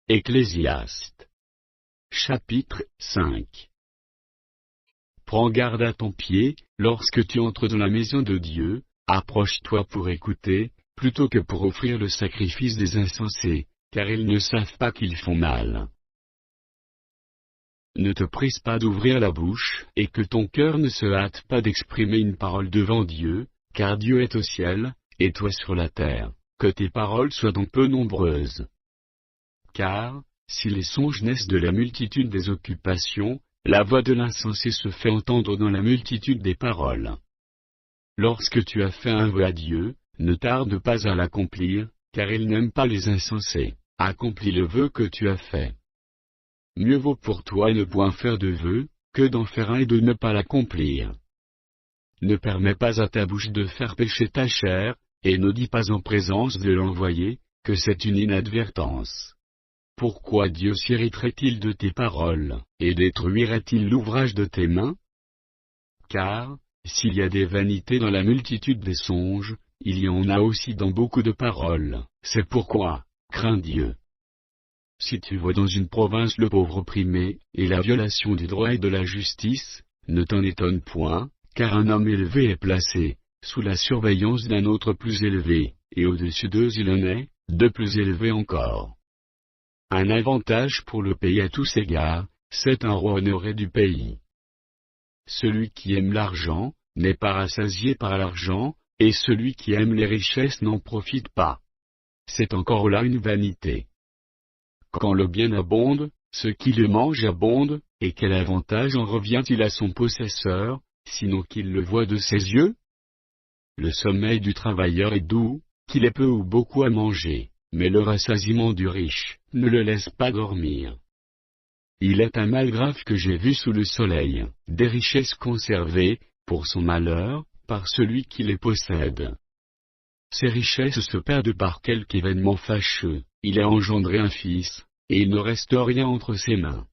Ecclésiaste. Chapitre 5. Prends garde à ton pied, lorsque tu entres dans la maison de Dieu, approche-toi pour écouter, plutôt que pour offrir le sacrifice des insensés, car ils ne savent pas qu'ils font mal. Ne te presse pas d'ouvrir la bouche, et que ton cœur ne se hâte pas d'exprimer une parole devant Dieu, car Dieu est au ciel, et toi sur la terre, que tes paroles soient donc peu nombreuses. Car, si les songes naissent de la multitude des occupations, la voix de l'insensé se fait entendre dans la multitude des paroles. Lorsque tu as fait un vœu à Dieu, ne tarde pas à l'accomplir, car il n'aime pas les insensés. Accomplis le vœu que tu as fait. Mieux vaut pour toi ne point faire de vœu, que d'en faire un et de ne pas l'accomplir. Ne permets pas à ta bouche de faire pécher ta chair, et ne dis pas en présence de l'envoyé, que c'est une inadvertance. Pourquoi Dieu s'irriterait-il de tes paroles, et détruirait-il l'ouvrage de tes mains? Car, s'il y a des vanités dans la multitude des songes, il y en a aussi dans beaucoup de paroles, c'est pourquoi, crains Dieu. Si tu vois dans une province le pauvre opprimé, et la violation du droit et de la justice, ne t'en étonne point, car un homme élevé est placé, sous la surveillance d'un autre plus élevé, et au-dessus d'eux il en est, de plus élevé encore. Un avantage pour le pays à tous égards, c'est un roi honoré du pays. Celui qui aime l'argent, n'est pas rassasié par l'argent, et celui qui aime les richesses n'en profite pas. C'est encore là une vanité. Quand le bien abonde, ce qui le mange abonde, et quel avantage en revient-il à son possesseur, sinon qu'il le voit de ses yeux? Le sommeil du travailleur est doux, qu'il ait peu ou beaucoup à manger, mais le rassasiement du riche ne le laisse pas dormir. Il est un mal grave que j'ai vu sous le soleil, des richesses conservées, pour son malheur, par celui qui les possède. Ces richesses se perdent par quelque événement fâcheux, il a engendré un fils, et il ne reste rien entre ses mains.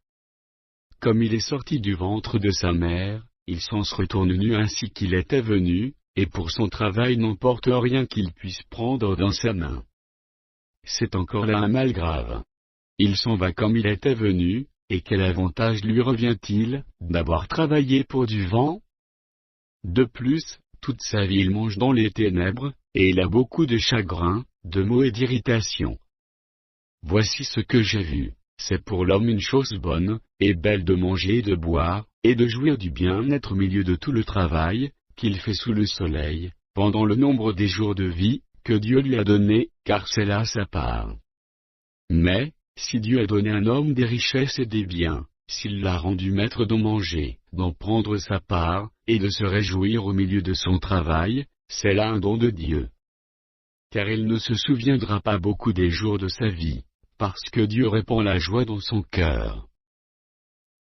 Comme il est sorti du ventre de sa mère, il s'en se retourne nu ainsi qu'il était venu, et pour son travail n'emporte rien qu'il puisse prendre dans sa main. C'est encore là un mal grave. Il s'en va comme il était venu, et quel avantage lui revient-il, d'avoir travaillé pour du vent? De plus, toute sa vie il mange dans les ténèbres, et il a beaucoup de chagrin, de maux et d'irritation. Voici ce que j'ai vu, c'est pour l'homme une chose bonne, et belle de manger et de boire, et de jouir du bien-être au milieu de tout le travail, qu'il fait sous le soleil, pendant le nombre des jours de vie, que Dieu lui a donné, car c'est là sa part. Mais, si Dieu a donné à un homme des richesses et des biens, s'il l'a rendu maître d'en manger, d'en prendre sa part, et de se réjouir au milieu de son travail, c'est là un don de Dieu. Car il ne se souviendra pas beaucoup des jours de sa vie, parce que Dieu répand la joie dans son cœur.